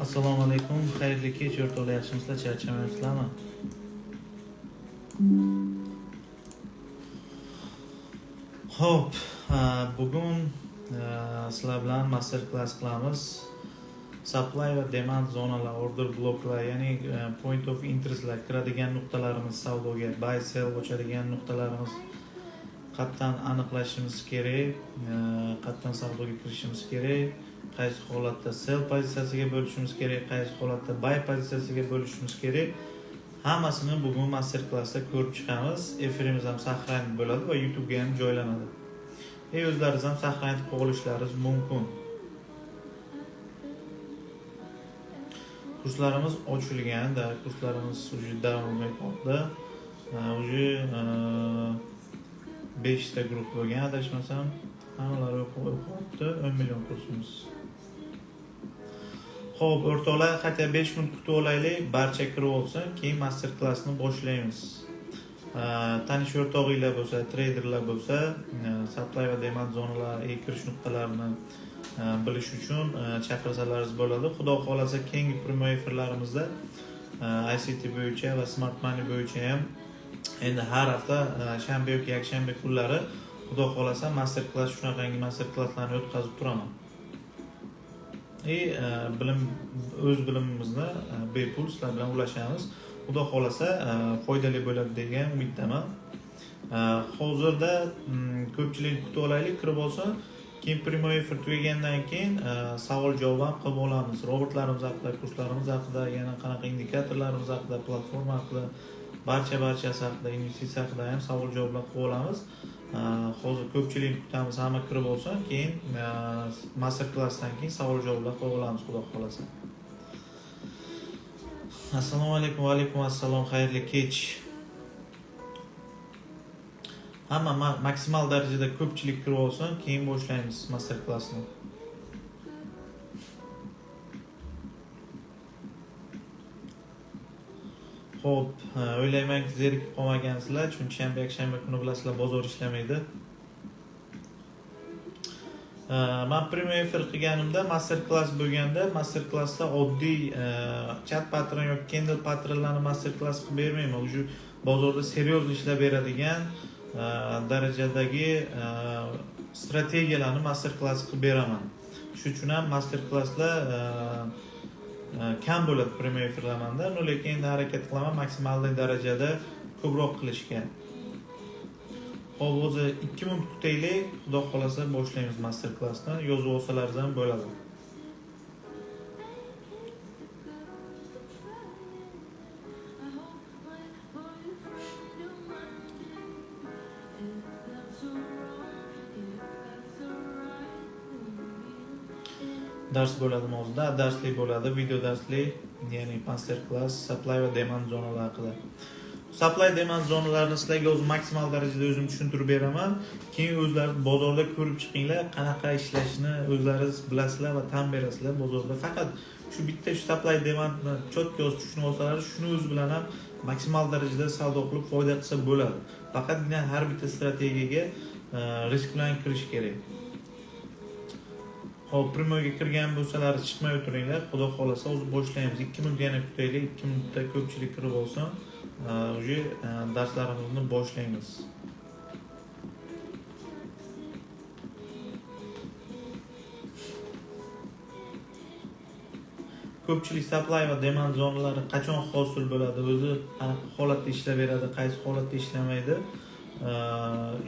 Assalomu alaykum, xayrli kech o'rtoqlar, yaxshimisizlar, charchamayapsizlarmi? Xo'p, bugun sizlar bilan master class qilamiz. Supply va demand zonalar, order bloklar, ya'ni point of interestlar, kiradigan nuqtalarimiz savdoga, buy sell ochadigan nuqtalarimiz qayerdan aniqlashimiz kerak, qayerdan savdoga kirishimiz kerak, qaysi holatda sell pozitsiyasiga bo'lishimiz kerak, qaysi holatda buy pozitsiyasiga bo'lishimiz kerak. Hammasini bugun master klassda ko'rib chiqamiz. Efirimiz ham saqlanib bo'ladi va YouTube'ga ham joylanadi. O'zlaringiz ham saqlanib qo'yishlaringiz mumkin. Kurslarimiz ochilganda, kurslarimiz уже davom etmoqda. Уже 5 ta guruh bo'lgan, adashmasam, hammalari o'qiyapti. 10 million kursimiz. Xo'p, o'rtoqlar, qat'iy 5 minut kutib olaylik, barcha kirib olsin, keyin master klassni boshlaymiz. Tanish o'rtog'inglar bo'lsa, treyderlar bo'lsa, supply va demand zonalariga kirish nuqtalarini bilish uchun chaqirsalaringiz bo'ladi. Xudo xolasa keyingi primo efirlarimizda ICT bo'yicha va smart money bo'yicha ham endi har hafta shanba yoki yakshanba kunlari xudo xolasa master klass, shunaqangi master klasslarni o'tkazib turaman. O'z bilimimizni bepul sizlar bilan ulashamiz. Xudo xolasa foydali bo'ladi degan umiddaman. Hozirda ko'pchilik kutib olaylik, kirib olsa, keyin primo efir tugagandan keyin savol javob ham qilib olamiz. Robotlarimiz haqida, kurslarimiz haqida, yana qanaqa indikatorlarimiz haqida, platforma haqida, barchasi haqida, investitsiya haqida ham savol javoblar qilib olamiz. Hozir ko'pchilik kutamiz, hamma kirib olsin, keyin master klassdan keyin savol javoblar qilib olamiz, xudo xolasa. Assalomu alaykum, va alaykum assalom, xayrli kech. Hamma maksimal darajada ko'pchilik kirib olsin, keyin boshlaymiz master klassni. Xo'p, o'ylaymanki zerikib qolmagansizlar, chunki shanba kuni bilasizlar, bozor ishlamaydi. Men primo efir qilganimda, master klass bo'lganda, master klassda oddiy chat patron yoki candle patronlarni master klass qilib bermayman. O'sha bozorda seryoz ishlab beradigan darajadagi strategiyalarni master klass qilib beraman. Shuning uchun ham master klasslar kam bo'ladi primo efirlamanda, lekin endi harakat qilaman maksimal darajada ko'proq qilishga. Hop, o'zi 2 minut kutaylik, xudo xolasa boshlaymiz master klassni. Yozib olsalaringiz ham bo'ladi. Dars bo'ladi mavzuda, darslik bo'ladi, video darslik, ya'ni master class supply va demand zonalari haqida. Supply demand zonalarini sizlarga o'zim maksimal darajada o'zim tushuntirib beraman. Keyin o'zlaringiz bozorda ko'rib chiqinglar, qanaqa ishlashni o'zlaringiz bilasizlar va tan berasizlar bozorda. Faqat shu bitta supply demandni chotga yozib tushunib olsalar, shuni o'z bilan ham maksimal darajada savdo qilib foyda qilsa bo'ladi. Faqatgina har bitta strategiyaga risk bilan kirish kerak. Hop, primoga kirgan bo'lsalar chiqmay o'tiringlar, xudo xolasa o'zi boshlaymiz. 2 minut yana kutaylik, 2 minutda ko'pchilik kirib olsin. Уже darslarimizni boshlaymiz. Ko'pchilik supply va demand zonalari qachon hosil bo'ladi, o'zi qanaqa holatda ishlab beradi, qaysi holatda ishlamaydi,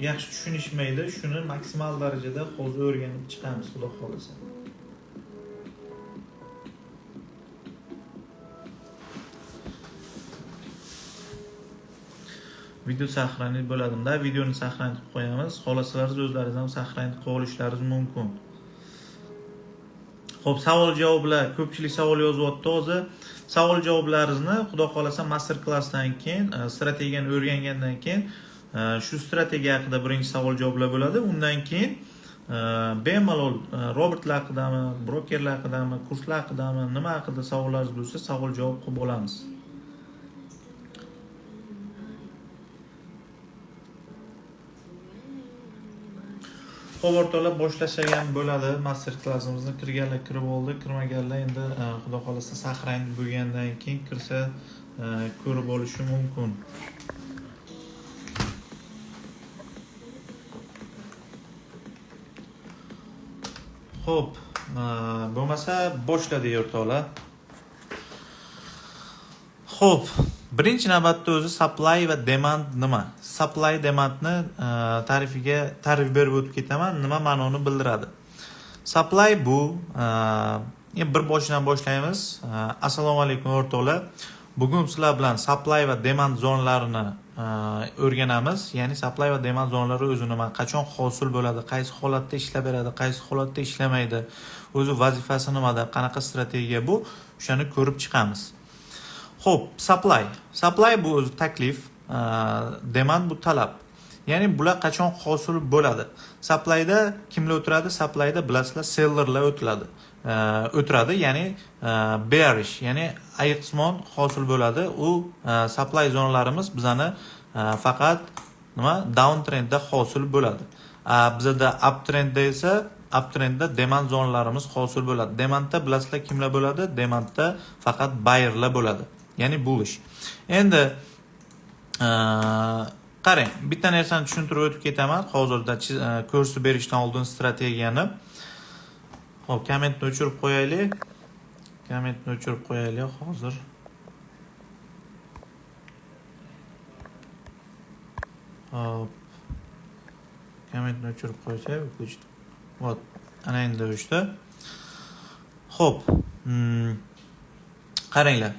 yaxshi tushunishmaydi. Shuni maksimal darajada hozir o'rganib chiqamiz, xudo xolasa. Video saqlanib bo'ladimda, videoni saqlanib qo'yamiz. Xohlasangiz o'zlaringiz ham saqlanib qo'yishlaringiz mumkin. Xo'p, savol javoblar, ko'pchilik savol yozyapti hozir. Savol javoblaringizni xudo xolasa master klassdan keyin, strategiyani o'rgangandan keyin shu strategiya haqida birinchi savol javoblar bo'ladi. Undan keyin bemalol robotlar haqidami, brokerlar haqidami, kurslar haqidami, nima haqida savollaringiz bo'lsa, savol javob qilib olamiz. Xo'p o'rtoqlar, boshlasak ham bo'ladi. Master klassimizni kirganlar kirib oldi, kirmaganlar endi xudo xolasa saqrang bo'lgandan keyin kirsa ko'rib olishi mumkin. Xo'p, bo'lmasa boshladik o'rtoqlar. Xo'p, birinchi navbatda o'zi supply va demand nima? Supply demandni ta'rif berib o'tib ketaman. Nima ma'noni bildiradi? Supply bu bir boshidan boshlaymiz. Assalomu alaykum o'rtoqlar. Bugun sizlar bilan supply va demand zonalarini o'rganamiz. Ya'ni supply va demand zonalari o'zi nima, qachon hosil bo'ladi, qaysi holatda ishlab beradi, qaysi holatda ishlamaydi, o'zi vazifasi nimada, qanaqa strategiya bu, o'shani ko'rib chiqamiz. Xo'p, supply bu o'zi taklif, demand bu talab. Ya'ni bular qachon hosil bo'ladi? Supplyda kimlar o'tiradi? Supplyda bilasizlar, sellerlar o'tiradi, ya'ni bearish, ya'ni ayiqsimon hosil bo'ladi. U supply zonalarimiz bizani faqat downtrendda hosil bo'ladi. Bizda uptrendda esa uptrendda demand zonalarimiz hosil bo'ladi. Demandda bilasizlar kimlar bo'ladi? Demandda faqat buyerlar bo'ladi, ya'ni bullish. Endi qarang, bitta narsani tushuntirib o'tib ketaman. Hozirda ko'rsatib berishdan oldin strategiyani. Hop, kommentni o'chirib qo'yaylik. Hozir. Hop. Kommentni o'chirib qo'ysak, o'chdi. Vot, ana endi o'chdi. Hop. Qaranglar.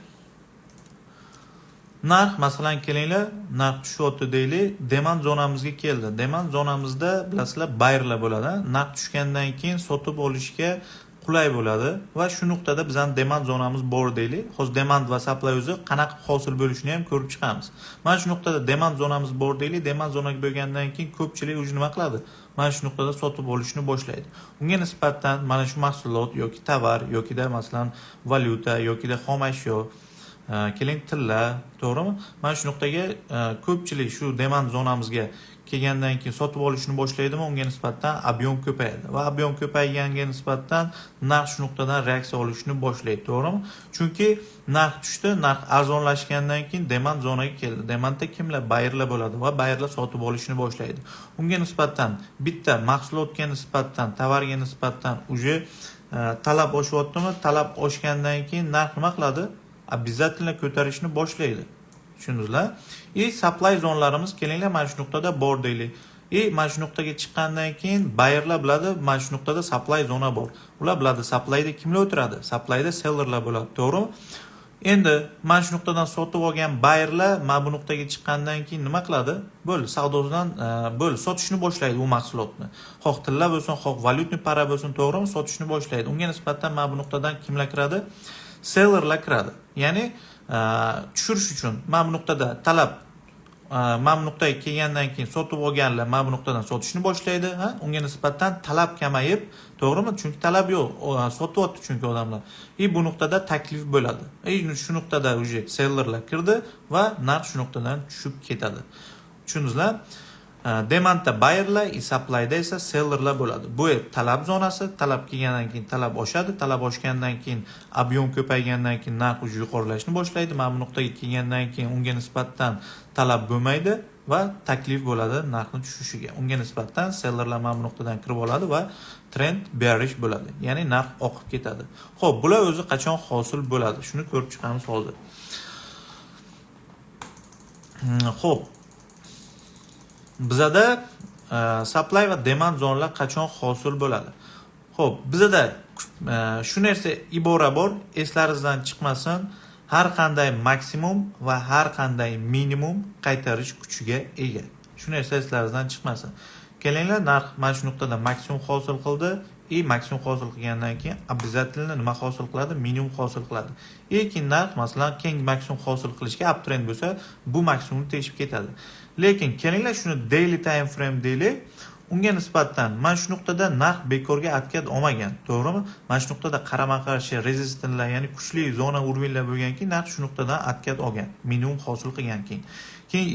Narx, masalan, kelinglar, narx tushyapti deylik, demand zonamizga keldi. Demand zonamizda bilasizlar buyerlar bo'ladi. Narx tushgandan keyin sotib olishga qulay bo'ladi va shu nuqtada bizning demand zonamiz bor deylik. Hozir demand va supply o'zi qanaqa hosil bo'lishini ham ko'rib chiqamiz. Mana shu nuqtada demand zonamiz bor deylik. Demand zonaga bo'lgandan keyin ko'pchilik o'zi nima qiladi? Mana shu nuqtada sotib olishni boshlaydi. Unga nisbatan mana shu mahsulot yoki tovar yokida masalan valyuta yokida xom ashyo, keling tilla, to'g'rimi? Mana shu nuqtaga ko'pchilik shu demand zonamizga kelgandan keyin sotib olishni boshlaydimi, unga nisbatan ob'yom ko'payadi va ob'yom ko'payganga nisbatan narx shu nuqtadan reaksiya olishni boshlaydi, to'g'rimi? Chunki narx tushdi, narx arzonlashgandan keyin demand zonaga keldi. Demandda kimlar? Buyerlar bo'ladi va buyerlar sotib olishni boshlaydi. Unga nisbatan bitta mahsulotga nisbatan, tovarga nisbatan uje talab oshyaptimi? Talab oshgandan keyin narx nima qiladi? Обязательно ko'tarishni boshlaydi. Tushundingizlar? Supply zonalarimiz kelinglar mana shu nuqtada bor deylik. Mana shu nuqtaga chiqqandan keyin buyerlar biladi, mana shu nuqtada supply zona bor. Ular biladi, supplyda kimlar o'tiradi? Supplyda sellerlar bo'ladi, to'g'rimi? Endi mana shu nuqtadan sotib olgan buyerlar mana bu nuqtaga chiqqandan keyin nima qiladi? Bo'ldi, savdodan bo'ldi, sotishni boshlaydi u mahsulotni. Xoh tilla bo'lsin, xoh valyutni para bo'lsin, to'g'rimi? Sotishni boshlaydi. Unga nisbatan mana bu nuqtadan kimlar kiradi? Sellerlar kiradi. Ya'ni tushirish uchun mana bu nuqtada talab, mana bu nuqtaga kelgandan keyin sotib olganlar mana bu nuqtadan sotishni boshlaydi. Unga nisbatan talab kamayib, to'g'rimi? Chunki talab yo'q, sotyapti chunki odamlar. Bu nuqtada taklif bo'ladi. Shu nuqtada uje sellerlar kirdi va narx shu nuqtadan tushib ketadi. Tushundingizlar? Demandda buyerlar, supplyda esa sellerlar bo'ladi. Bu talab zonasi, talab kelgandan keyin talab oshadi, talab oshgandan keyin ob'yom ko'paygandan keyin narx yuqorilashni boshlaydi. Mana bu nuqtaga kelgandan keyin unga nisbatan talab bo'lmaydi va taklif bo'ladi narxning tushishiga. Unga nisbatan sellerlar mana bu nuqtadan kirib oladi va trend bearish bo'ladi. Ya'ni narx oqib ketadi. Xo'p, bular o'zi qachon hosil bo'ladi? Shuni ko'rib chiqamiz hozir. Xo'p, bizada supply va demand zonalar qachon hosil bo'ladi? Xo'p, bizada shu narsa ibora bor, eslaringizdan chiqmasin. Har qanday maksimum va har qanday minimum qaytarish kuchiga ega. Shu narsa eslaringizdan chiqmasin. Kelinglar, narx mana shu nuqtada maksimum hosil qildi. Maksimum hosil qilgandan keyin обязательно nima hosil qiladi? Minimum hosil qiladi. Keyin narx masalan keng maksimum hosil qilishga uptrend bo'lsa, bu maksimumni teshib ketadi. Lekin kelinglar shuni daily time frame deylik. Unga nisbatan mana shu nuqtada narx bekorga atkat olmagan, to'g'rimi? Mana shu nuqtada qarama-qarshi rezistentlar, ya'ni kuchli zona urvinlar bo'lgan keyin narx shu nuqtadan atkat olgan, minimum hosil qilgan keyin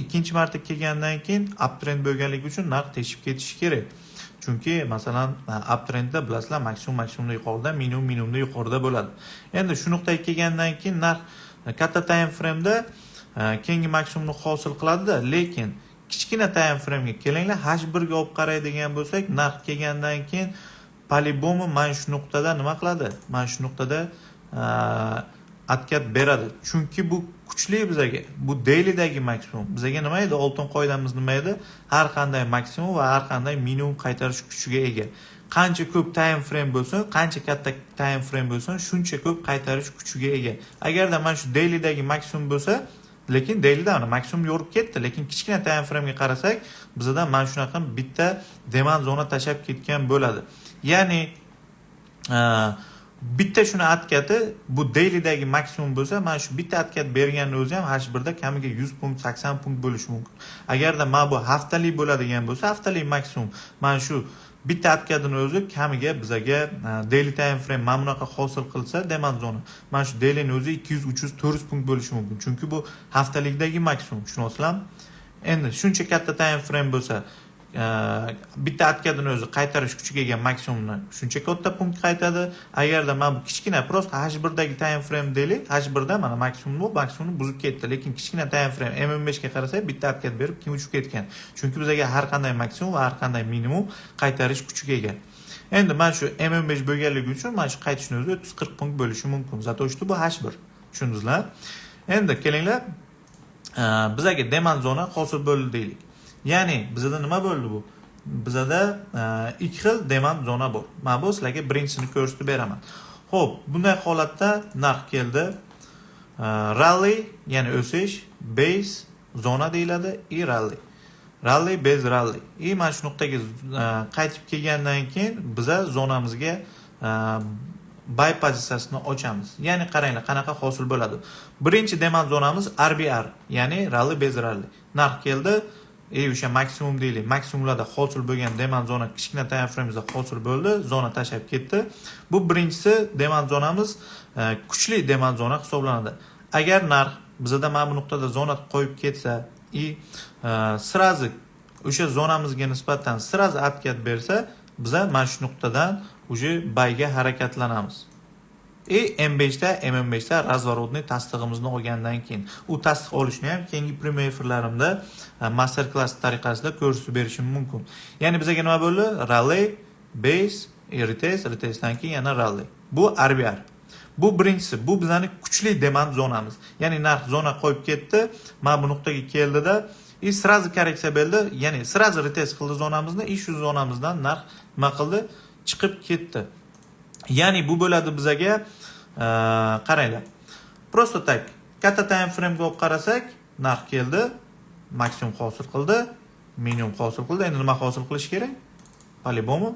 ikkinchi marta kelgandan keyin uptrend bo'lganligi uchun narx teshib ketishi kerak. Chunki masalan uptrendda bilasizlar maksimumda yuqorida, minimumda yuqorida bo'ladi. Endi shu nuqtaga kelgandan keyin narx katta time frame'da keyingi maksimumni hosil qiladi, lekin kichkina time frame'ga kelinglar, H1 ga olib qaraydigan bo'lsak, narx kelgandan keyin polibomi mana shu nuqtada nima qiladi? Mana shu nuqtada atkat beradi. Chunki bu kuchli bizaga. Bu dailydagi maksimum. Bizaga nima edi? Oltin qoidamiz nima edi? Har qanday maksimum va har qanday minimum qaytarish kuchiga ega. Qancha ko'p time frame bo'lsin, qancha katta time frame bo'lsin, shuncha ko'p qaytarish kuchiga ega. Agarda mana shu dailydagi maksimum bo'lsa, lekin dailyda mana maksimum yorib ketdi, lekin kichkina time frame ga qarasak, bizda mana shunaqa bitta demand zona tashab ketgan bo'ladi. Ya'ni bitta shuni atkati bu dailydagi maksimum bo'lsa, mana shu bitta atkat berganning o'zi ham H1 da kamiga 100 punkt, 80 punkt bo'lishi mumkin. Agarda mana bu haftalik bo'ladigan bo'lsa, haftalik maksimum mana shu bitta atkatning o'zi kamiga bizaga daily time frame mana bunaqa hosil qilsa, demand zona. Mana shu dailyning o'zi 200, 300, 400 punkt bo'lishi mumkin. Chunki bu haftalikdagi maksimum, tushunasizlarmi? Endi shuncha katta time frame bo'lsa, bitta atkatning o'zi qaytarish kuchiga ega maksimumni shuncha katta punkt qaytadi. Agarda mana bu kichkina prosta H1 dagi time frame deylik, H1 da mana maksimumni buzib ketdi, lekin kichkina time frame M15 ga qarasak, bitta atkat berib keyin uchib ketgan. Chunki bizga har qanday maksimum va har qanday minimum qaytarish kuchiga ega. Endi mana shu M15 bo'lganligi uchun mana shu qaytishning o'zi 340 punkt bo'lishi mumkin. Zato что bu H1. Tushundingizlar? Endi kelinglar, bizga demand zona hosil bo'ldi deylik. Ya'ni bizda nima bo'ldi bu? Bizda ikki xil demand zona bor. Mana bu sizlarga birinchisini ko'rsatib beraman. Xo'p, bunday holatda narx keldi. Rally, ya'ni o'sish, base zona deyiladi, rally. Rally, base rally. Mana shu nuqtaga qaytib kelgandan keyin biza zonamizga buy pozitsiyasini ochamiz. Ya'ni qaranglar, qanaqa hosil bo'ladi. Birinchi demand zonamiz RBR, ya'ni rally, base rally. Narx keldi. O'sha maksimum deylik, maksimumlarda hosil bo'lgan demand zona kichkina time frame'da hosil bo'ldi, zona tashab ketdi. Bu birinchisi demand zonamiz kuchli demand zona hisoblanadi. Agar narx bizda mana bu nuqtada zona qo'yib ketsa, sirazi o'sha zonamizga nisbatan sirazi atkat bersa, biz mana shu nuqtadan uje buyga harakatlanamiz. M15 da razворотный tasdig'imizni olgandan keyin, u tasdiq olishni ham keyingi premyer efirlarimda master class tariqasida ko'rsatib berishim mumkin. Ya'ni bizga nima bo'ldi? Rally, base, retestdan keyin yana rally. Bu RBR. Bu birinchisi, bu bizning kuchli demand zonamiz. Ya'ni narx zona qo'yib ketdi, mana bu nuqtaga keldida, sirazi korreksiya bo'ldi, ya'ni sirazi retest qildi zonamizni, shu zonamizdan narx nima qildi? Chiqib ketdi. Ya'ni bu bo'ladi bizaga, qaranglar. Prosta tak, katta time frame ga olib qarasak, narx keldi, maksimum hosil qildi, minimum hosil qildi. Endi nima hosil qilish kerak? Polibomi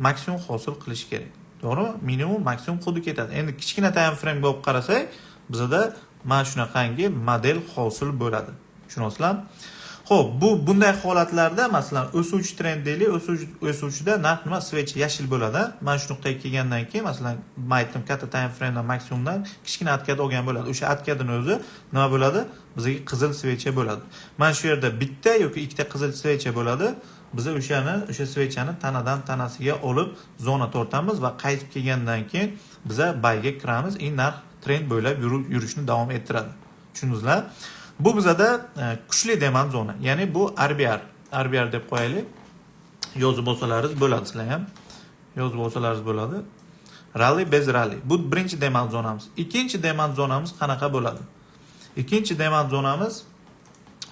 maksimum hosil qilish kerak. To'g'rimi? Minimum, maksimum xuddi ketadi. Endi kichkina time frame ga olib qarasak, bizda mana shunaqangi model hosil bo'ladi. Tushunasizlarmi? Xo'p, bunday holatlarda masalan o'suvchi trend deylik, o'suvchida narx nima switch yashil bo'ladi. Mana shu nuqtaga kelgandan keyin masalan aytdim, katta time frame dan maksimumdan kichkina atkat olgan bo'ladi. O'sha atkatning o'zi nima bo'ladi? Bizga qizil switch bo'ladi. Mana shu yerda bitta yoki ikkita qizil switch bo'ladi. Biz o'sha switchani tanadan tanasiga olib zona tortamiz va qaytib kelgandan keyin biz buyga kiramiz. Narx trend bo'ylab yurishni davom ettiradi. Tushundingizlar? Bu bizada kuchli demand zona. Ya'ni bu RBR deb qo'yaylik. Yozib olsalaringiz bo'ladi, sizlar ham yozib olsalaringiz bo'ladi. Rally, base rally. Bu birinchi demand zonamiz. Ikkinchi demand zonamiz qanaqa bo'ladi? Ikkinchi demand zonamiz,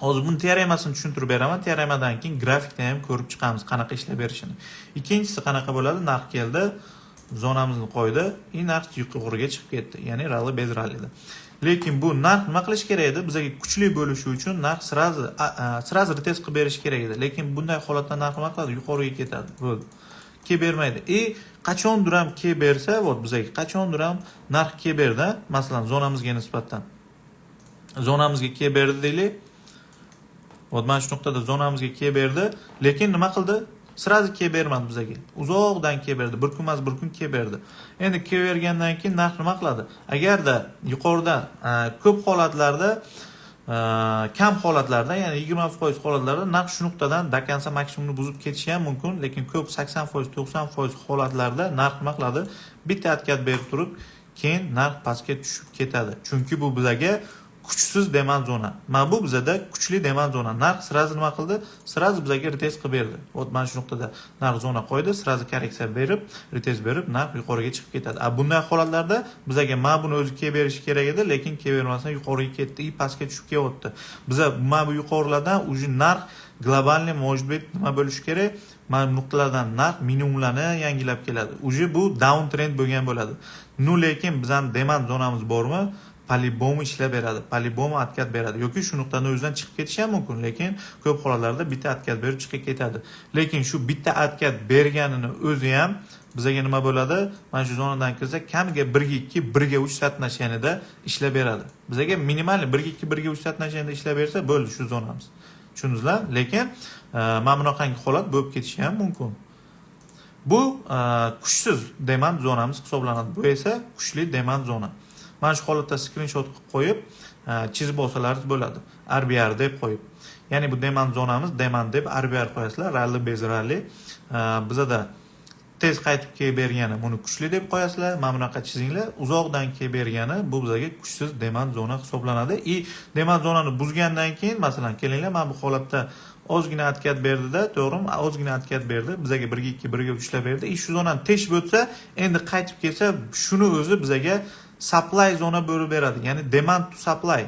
hozir buni teoremasini tushuntirib beraman. Teoremadan keyin grafikda ham ko'rib chiqamiz qanaqa ishlab berishini. Ikkinchisi qanaqa bo'ladi? Narx keldi, zonamizni qo'ydi, narx yuqoriga chiqib ketdi. Ya'ni rally, base rallyda. Lekin bu narx nima qilish kerak edi? Bizga kuchli bo'lishi uchun narx sirazi retest qilib berish kerak edi. Lekin bunday holatda narx nima qiladi? Yuqoriga ketadi. Bo'ldi. Ke bermaydi. Qachondir ham ke bersa, bizga qachondir ham narx ke berdi, masalan, zonamizga nisbatan. Zonamizga ke berdi deylik. Mana shu nuqtada zonamizga ke berdi, lekin nima qildi? Sirazi ke bermadi bizga. Uzoqdan ke berdi, bir kun emas, bir kun ke berdi. Endi ke bergandan keyin narx nima qiladi? Agarda yuqorida ko'p holatlarda kam holatlarda, ya'ni 20% holatlarda narx shu nuqtadan dakansa maksimumni buzib ketishi ham mumkin, lekin ko'p 80%, 90% holatlarda narx nima qiladi? Bitta atkat berib turib, keyin narx pastga tushib ketadi. Chunki bu bizga kuchsiz demand zona. Mana bu bizada kuchli demand zona. Narx sirazi nima qildi? Sirazi bizga retest qilib berdi. Mana shu nuqtada narx zona qo'ydi, sirazi korreksiya berib, retest berib, narx yuqoriga chiqib ketadi. Bunday holatlarda bizga mana buni o'zi kelib berishi kerak edi, lekin kelib bermasdan yuqoriga ketdi, pastga tushib kelyapti. Biza mana bu yuqorilardan уже narx globalniy может быть nima bo'lishi kerak? Mana bu nuqtalardan narx minimumlarni yangilab keladi. Уже bu down trend bo'lgan bo'ladi. Lekin bizning demand zonamiz bormi? Polibomi ishlab beradi. Polibomi atkat beradi. Yoki shu nuqtadan o'zidan chiqib ketishi ham mumkin, lekin ko'p holatlarda bitta atkat berib chiqib ketadi. Lekin shu bitta atkat berganini o'zi ham bizga nima bo'ladi? Mana shu zonadan kirsa, kamiga 1.2, 1.3 satnashanida ishlab beradi. Bizga minimal 1.2, 1.3 satnashanida ishlab bersa bo'ldi shu zonamiz. Tushundingizlar? Lekin mana bunaqangi holat bo'lib ketishi ham mumkin. Bu kuchsiz demand zonamiz hisoblanadi. Bu esa kuchli demand zona. Mana shu holatda screenshot qilib qo'yib, chizib olsalaringiz bo'ladi. RBR deb qo'yib. Ya'ni bu demand zonamiz, demand deb RBR qo'yasizlar, rally bez rally. Bizada tez qaytib kelib bergani buni kuchli deb qo'yasizlar. Mana bunaqa chizinglar. Uzoqdan kelib bergani bu bizga kuchsiz demand zona hisoblanadi. Demand zonani buzgandan keyin, masalan, kelinglar, mana bu holatda ozgina atkat berdida, to'g'rimi? Ozgina atkat berdi. Bizga 1.2, 1.3 ishlab berdi. Shu zonani teshib o'tsa, endi qaytib kelsa, shuni o'zi bizga supply zona bo'lib beradi. Ya'ni demand to supply.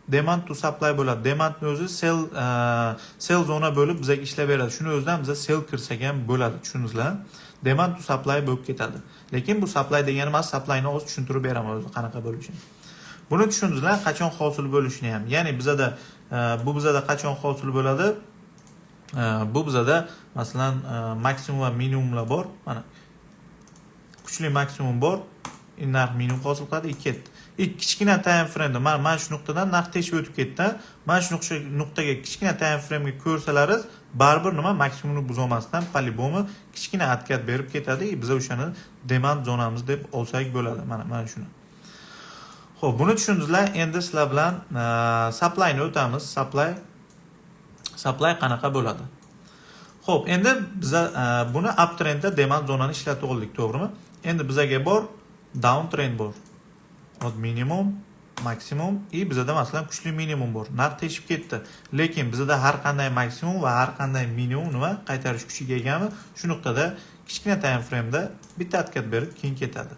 Demand to supply bo'ladi. Demandni o'zi sell zona bo'lib bizga ishlab beradi. Shuni o'zidan biza sell kirsak ham bo'ladi. Tushundingizlar? Demand to supply bo'lib ketadi. Lekin bu supply degani emas, supplyni o'zi tushuntirib beraman o'zi qanaqa bo'lishini. Buni tushundingizlar? Qachon hosil bo'lishini ham. Ya'ni bu bizada qachon hosil bo'ladi? Bu bizada masalan maksimum va minimumlar bor. Mana kuchli maksimum bor. Narx minimum hosil qiladi, ketdi. Kichkina time frame da mana shu nuqtadan narx teshib o'tib ketdi. Mana shu nuqtaga kichkina time frame ga ko'rsalaringiz, baribir nima maksimumni buzolmasdan polibomi kichkina atkat berib ketadi. Biz o'shani demand zonamiz deb olsak bo'ladi. Mana shuni. Xo'p, buni tushundingizlar. Endi sizlar bilan supply ni o'tamiz. Supply qanaqa bo'ladi? Xo'p, endi biz buni uptrendda demand zonani ishlatib oldik, to'g'rimi? Endi bizga bor downtrend bor. Minimum, maksimum, bizada masalan kuchli minimum bor. Narx teshib ketdi. Lekin bizada har qanday maksimum va har qanday minimum nima qaytarish kuchiga egami? Shu nuqtada kichkina time frame da bitta atkat berib keyin ketadi.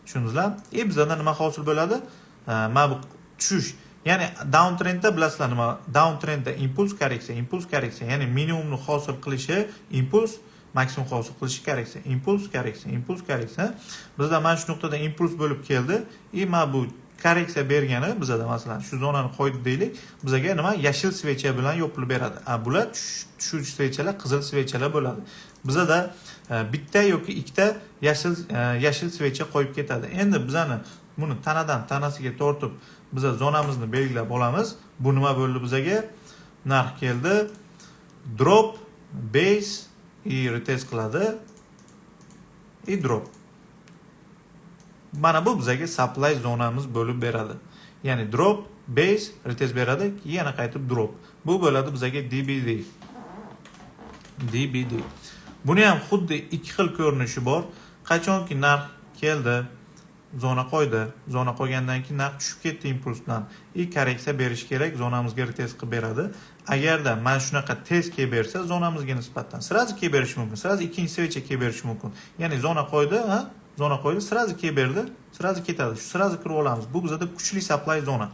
Tushundingizlar? Bizada nima hosil bo'ladi? Mana bu tushish. Ya'ni downtrendda bilasizlar nima? Downtrendda impuls korreksiya, ya'ni minimumni hosil qilishi impuls, maksimum hosil qilishi korreksiya, impuls korreksiya. Bizda mana shu nuqtada impuls bo'lib keldi. Mana bu korreksiya bergani bizda masalan shu zonani qo'ydi deylik, bizga nima yashil svecha bilan yopilib beradi. Bular shu svechalar qizil svechalar bo'ladi. Bizda bitta yoki ikkita yashil svecha qo'yib ketadi. Endi bizani buni tanadan tanasiga tortib biza zonamizni belgilab olamiz. Bu nima bo'ldi bizga? Narx keldi, drop, base retest qiladi, drop. Mana bu bizga supply zonamiz bo'lib beradi. Ya'ni drop, base, retest beradi, yana qaytib drop. Bu bo'ladi bizga DBD. Buni ham xuddi ikki xil ko'rinishi bor. Qachonki narx keldi, zona qo'ydi, zona qo'ygandan keyin narx tushib ketdi impulsdan. Korreksiya berish kerak, zonamizga retest qilib beradi. Agarda mana shunaqa tez kelib bersa, zonamizga nisbatan sirazi kelib berishi mumkin. Sirazi ikkinchi svecha kelib berishi mumkin. Ya'ni zona qo'ydi, sirazi kelib berdi, sirazi ketadi. Shu sirazi kirib olamiz. Bu bizda kuchli supply zona.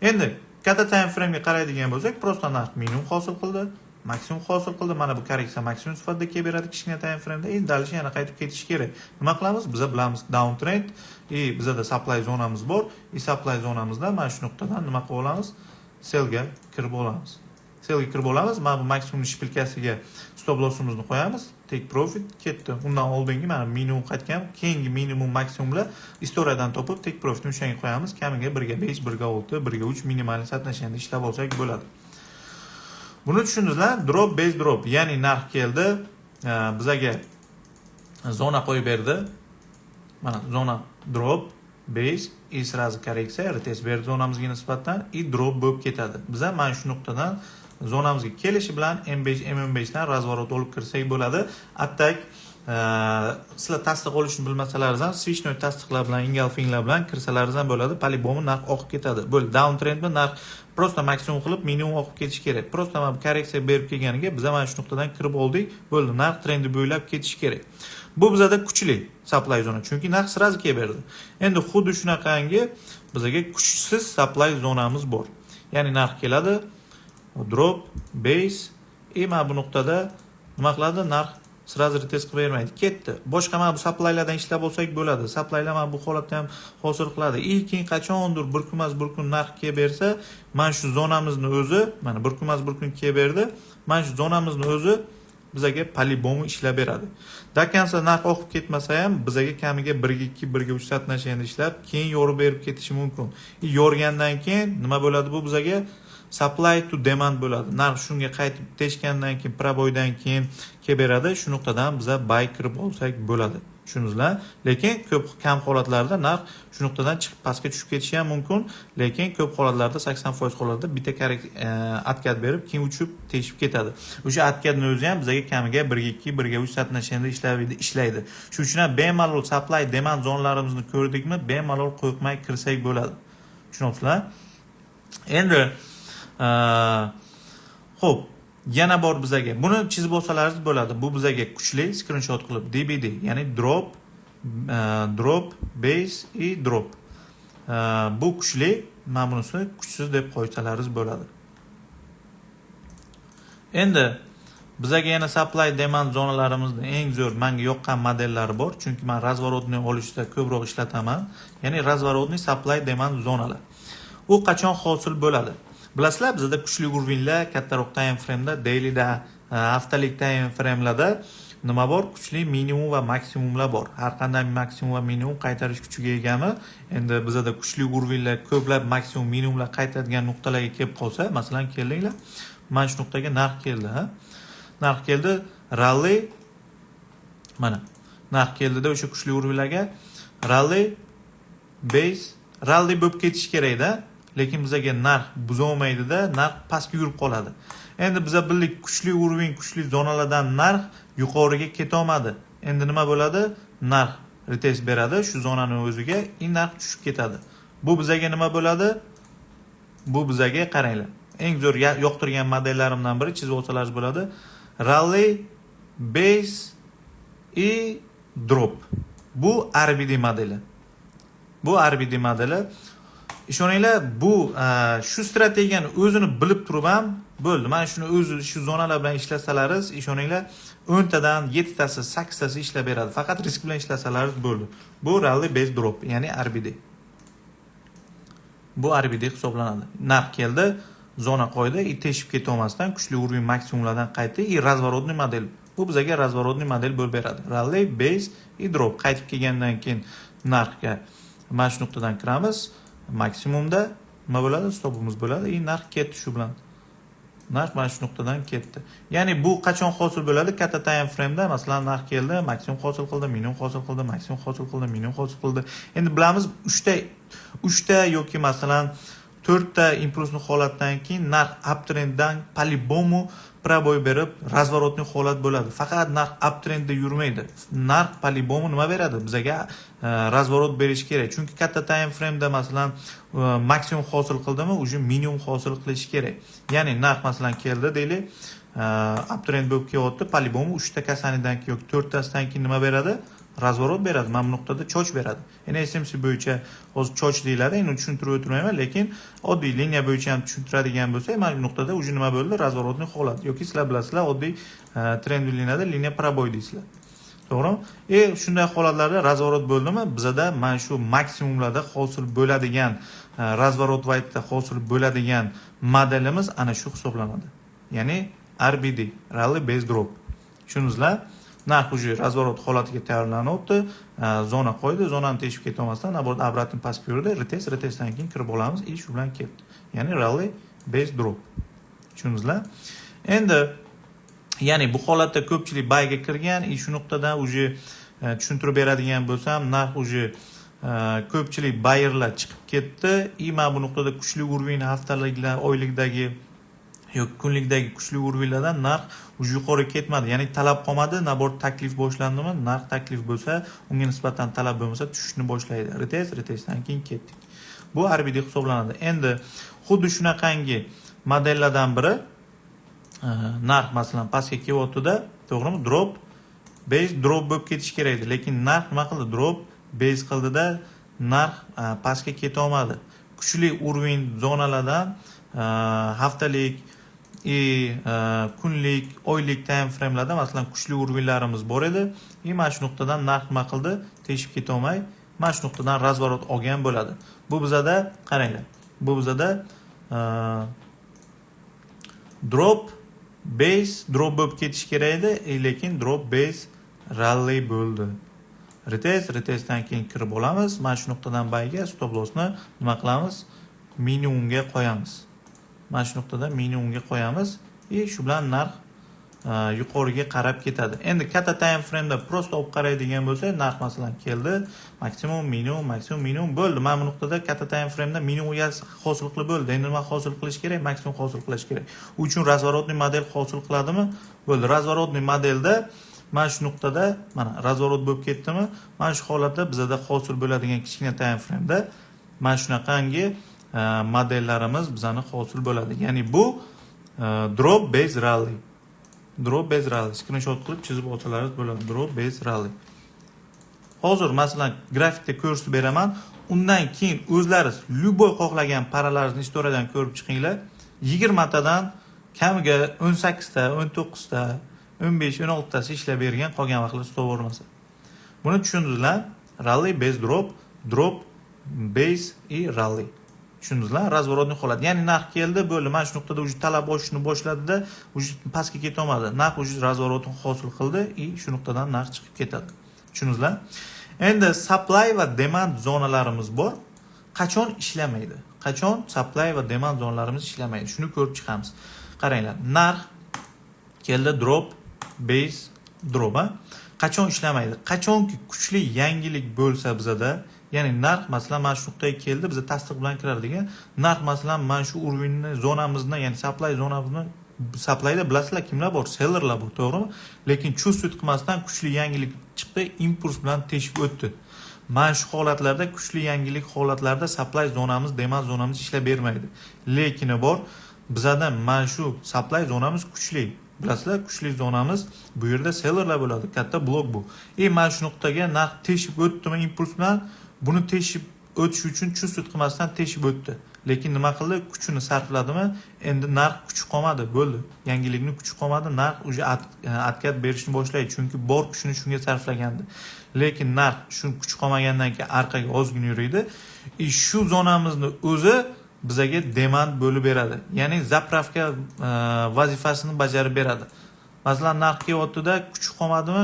Endi katta time frame ga qaraydigan bo'lsak, prosta narx minimum hosil qildi, maksimum hosil qildi. Mana bu korreksiya maksimum sifatida kelib beradi kichkina time frame da. Endi dalish yana qaytib ketish kerak. Nima qilamiz? Biz bilamiz downtrend, bizda supply zonamiz bor. Supply zonamizda mana shu nuqtadan nima qilib olamiz? Sellga kirib olamiz. Mana bu maksimum shpilkasiga stop lossimizni qo'yamiz. Take profit ketdi. Undan oldingi mana minimum qaytgan, keyingi minimum maksimumlar istoriyadan topib take profitni o'shanga qo'yamiz. Kamiga 1.5, 1.6, 1.3 minimal satnashanda ishlab olsak bo'ladi. Buni tushundingizlar? Drop, base drop. Ya'ni narx keldi, bizaga zona qo'yib berdi. Mana zona drop, base и сразу korreksiya retest berdi zonamizga nisbatan и drop bo'lib ketadi. Biza mana shu nuqtadan zonamizga kelishi bilan M5 M15 dan razvorot olib kirsak bo'ladi. Attak sizlar tasdiq olishni bilmasalaringiz ham switchnoy tasdiqlar bilan engulfinglar bilan kirsalaringiz ham bo'ladi. По-любому narx oqib ketadi. Bo'ldi, down trendmi narx prosta maksimum qilib minimum oqib ketish kerak. Prosta mana bu korreksiya berib kelganiga biz mana shu nuqtadan kirib oldik. Bo'ldi, narx trendi bo'ylab ketish kerak. Bu bizada kuchli supply zona, chunki narx sirazi kelaverdi. Endi xuddi shunaqangi bizga kuchsiz supply zonamiz bor. Ya'ni narx keladi, drop, base, mana bu nuqtada nima qiladi? Narx sirazi retest qilib bermaydi, ketdi. Boshqa mana bu supplylardan ishlab olsak bo'ladi. Supplylar mana bu holatda ham hosil qiladi. Keyin qachondir bir kun narx kelib bersa, mana shu zonamizni o'zi, mana bir kun kelib berdi. Mana shu zonamizni o'zi bizga по-любому ishlab beradi. Dakansa narx oqib ketmasa ham bizga kamiga 1.2, 1.3 satnashenda ishlab, keyin yorib berib ketishi mumkin. Yorgandan keyin nima bo'ladi bu bizga? Supply to demand bo'ladi. Narx shunga qaytib teshgandan keyin, proboydan keyin kelib beradi. Shu nuqtadan biza buy kirib olsak bo'ladi. Tushundingizlar? Lekin ko'p kam holatlarda narx shu nuqtadan chiqib pastga tushib ketishi ham mumkin, lekin ko'p holatlarda 80% holatlarda bitta atkat berib, keyin uchib teshib ketadi. O'sha atkatning o'zi ham bizga kamiga 1.2, 1.3 satnashenda ishlaydi. Shuning uchun ham bemalol supply demand zonalarimizni ko'rdikmi, bemalol qo'yqmay kirsak bo'ladi. Tushundingizlar? Endi xo'p, yana bor bizga. Buni chizib olsalaringiz bo'ladi. Bu bizga kuchli screenshot qilib DBD, ya'ni drop, base и drop. Bu kuchli, mana bunisi kuchsiz deb qo'ysalaringiz bo'ladi. Endi bizga yana supply demand zonalarimizning eng zo'r menga yoqqan modellari bor, chunki men razворотni olishda ko'proq ishlataman. Ya'ni razворотni supply demand zonalar. U qachon hosil bo'ladi? Bilasizlar, bizda kuchli urvinlar kattaroq time frame'da, daily'da, haftalik time frame'larda nima bor? Kuchli minimum va maksimumlar bor. Har qanday maksimum va minimum qaytarish kuchiga egami? Endi bizda kuchli urvinlar ko'plab maksimum minimumlar qaytadigan nuqtalarga kelib qolsa, masalan, keldinglar, mana shu nuqtaga narx keldi, ha? Narx keldi, rally mana narx keldida o'sha kuchli urvinlarga rally base rally bo'lib ketish kerak-da. Lekin bizga narx buzolmaydi-da, narx pastga yurib qoladi. Endi biza bildik kuchli urvin, kuchli zonalardan narx yuqoriga keta olmadi. Endi nima bo'ladi? Narx retest beradi shu zonaning o'ziga, narx tushib ketadi. Bu bizaga nima bo'ladi? Bu bizaga qaranglar. Eng zo'r yoqtirgan modellarimdan biri chizib olsalaringiz bo'ladi. Rally, base и drop. Bu RBD modeli. Bu RBD modeli. Ishoninglar, bu shu strategiyani o'zini bilib turib ham bo'ldi. Mana shuni o'zi shu zonalar bilan ishlasalaringiz, ishoninglar, 10 tadan 7 tasi, 8 tasi ishlab beradi. Faqat risk bilan ishlasalaringiz bo'ldi. Bu rally base drop, ya'ni RBD. Bu RBD hisoblanadi. Narx keldi, zona qo'ydi, teshib keta olmasdan kuchli urvin maksimumlardan qaytdi, razворотный model. Bu bizga razворотный model bo'lib beradi. Rally base и drop qaytib kelgandan keyin narxga mana shu nuqtadan kiramiz. Maksimumda nima bo'ladi? Stopimiz bo'ladi. Narx ketdi shu bilan. Narx mana shu nuqtadan ketdi. Ya'ni bu qachon hosil bo'ladi? Katta time frame'da, masalan, narx keldi, maksimum hosil qildi, minimum hosil qildi, maksimum hosil qildi, minimum hosil qildi. Endi bilamiz 3 ta yoki masalan 4 ta impulsni holatdan keyin narx uptrenddan по-любому proboy berib razворотный holat bo'ladi. Faqat narx uptrendda yurmaydi. Narx по-любому nima beradi? Bizga razворот berish kerak. Chunki katta time frame'da masalan maksimum hosil qildimi, uje minimum hosil qilish kerak. Ya'ni narx masalan keldi deylik, uptrend bo'lib kelyapti, по-любому 3 ta kasanidan keyin yoki 4 tasidan keyin nima beradi? Razворот beradi. Mana bu nuqtada choch beradi. Endi SMC bo'yicha hozir choch deyiladi. Endi tushuntirib o'tirmayman, lekin oddiy liniya bo'yicha ham tushuntiradigan bo'lsa, mana bu nuqtada uje nima bo'ldi? Razворотный holat yoki sizlar bilasizlar, oddiy trend liniyada liniya proboy deysizlar. To'g'rimi? Shunday holatlarda razворот bo'ldimi? Bizda mana shu maksimumlarda hosil bo'ladigan, razворот vaytda hosil bo'ladigan modelimiz ana shu hisoblanadi. Ya'ni RBD, rally base drop. Tushundingizlar? Narx uje razворот holatiga tayyorlanyapti, zona qo'ydi, zonani teshib keta olmasdan obratni pastga yurdi, retestdan keyin kirib olamiz, shu bilan ketdi. Ya'ni rally base drop. Tushundingizlar? Endi ya'ni bu holatda ko'pchilik bayga kirgan, shu nuqtadan uje tushuntirib beradigan bo'lsam, narx uje ko'pchilik bayerlar chiqib ketdi. Mana bu nuqtada kuchli urvin haftaliklar, oylikdagi yoki kunlikdagi kuchli urvinlardan narx yuqori ketmadi. Ya'ni talab qolmadi, nabor taklif boshlandimi? Narx taklif bo'lsa, unga nisbatan talab bo'lmasa tushishni boshlaydi. Retestdan keyin ketdik. Bu RBD hisoblanadi. Endi xuddi shunaqangi modellardan biri narx masalan pastga kelyapti-da, to'g'rimi? Drop, base, drop bo'lib ketish kerak edi, lekin narx nima qildi? Drop, base qildida narx pastga keta olmadi. Kuchli urvin zonalardan haftalik, kunlik, oylik time framelarda masalan kuchli urvinlarimiz bor edi. Mana shu nuqtadan narx nima qildi? Teshib keta olmay, mana shu nuqtadan razvorot olgan bo'ladi. Bu bizada qaranglar. Bu bizada drop, base, drop bo'lib ketish kerak edi, lekin drop, base, rally bo'ldi. Retestdan keyin kirib olamiz. Mana shu nuqtadan bayga stop lossni nima qilamiz? Minimumga qo'yamiz. Mana shu nuqtada minimumga qo'yamiz. Shu bilan narx yuqoriga qarab ketadi. Endi katta time frame da prosta olib qaraydigan bo'lsa, narx masalan keldi, maksimum, minimum bo'ldi. Mana bu nuqtada katta time frame da minimumga hosil qilib bo'ldi. Endi nima hosil qilish kerak? Maksimum hosil qilish kerak. U uchun razворотный model hosil qiladimi? Bo'ldi. Razворотный modelda mana shu nuqtada mana razворот bo'lib ketdimi? Mana shu holatda bizada hosil bo'ladigan kichkina time frame da mana shunaqangi modellarimiz bizani hosil bo'ladi. Ya'ni bu drop base rally. Drop base rally screenshot qilib chizib olsalaringiz bo'ladi. Drop base rally. Hozir masalan grafikda ko'rsatib beraman. Undan keyin o'zlaringiz любой xohlagan paralaringizni istoriyadan ko'rib chiqinglar. 20 tadan kamiga 18 ta, 19 ta, 15, 16 tasi ishlab bergan, qolgan vaqtlar stop bo'lmasa. Buni tushundingizlar? Rally base drop, drop base rally. Tushundingizlar? Razворотный holat. Ya'ni narx keldi, bo'ldi. Mana shu nuqtada уже talab oshishni boshladida, уже pastga keta olmadi. Narx уже razворотni hosil qildi, shu nuqtadan narx chiqib ketadi. Tushundingizlar? Endi supply va demand zonalarimiz bor. Qachon ishlamaydi? Qachon supply va demand zonalarimiz ishlamaydi? Shuni ko'rib chiqamiz. Qaranglar. Narx keldi, drop, base, drop. Qachon ishlamaydi? Qachonki kuchli yangilik bo'lsa bizada, ya'ni narx masalan mana shu nuqtaga keldi, biz tasdiq bilan kirardik. Narx masalan mana shu urvinni zonamizni, ya'ni supply zonamizni, supplyda bilasizlar kimlar bor? Sellerlar bor, to'g'rimi? Lekin chustut qilmasdan kuchli yangilik chiqdi, impuls bilan teshib o'tdi. Mana shu holatlarda, kuchli yangilik holatlarida supply zonamiz, demand zonamiz ishlab bermaydi. Lekin bor, bizada mana shu supply zonamiz kuchli. Bilasizlar, kuchli zonamiz bu yerda sellerlar bo'ladi, katta blok bu. Mana shu nuqtaga narx teshib o'tdimi impuls bilan? Buni teshib o'tish uchun chustut qilmasdan teshib o'tdi. Lekin nima qildi? Kuchini sarfladimi? Endi narx kuchi qolmadi, bo'ldi. Yangilikni kuchi qolmadi, narx уже atkat berishni boshlaydi, chunki bor kuchini shunga sarflagandi. Lekin narx shu kuch qolmagandan keyin orqaga ozgina yuradi. Shu zonamizni o'zi bizaga demand bo'lib beradi. Ya'ni zapravka vazifasini bajarib beradi. Masalan, narx kelyapti-da, kuchi qolmadimi?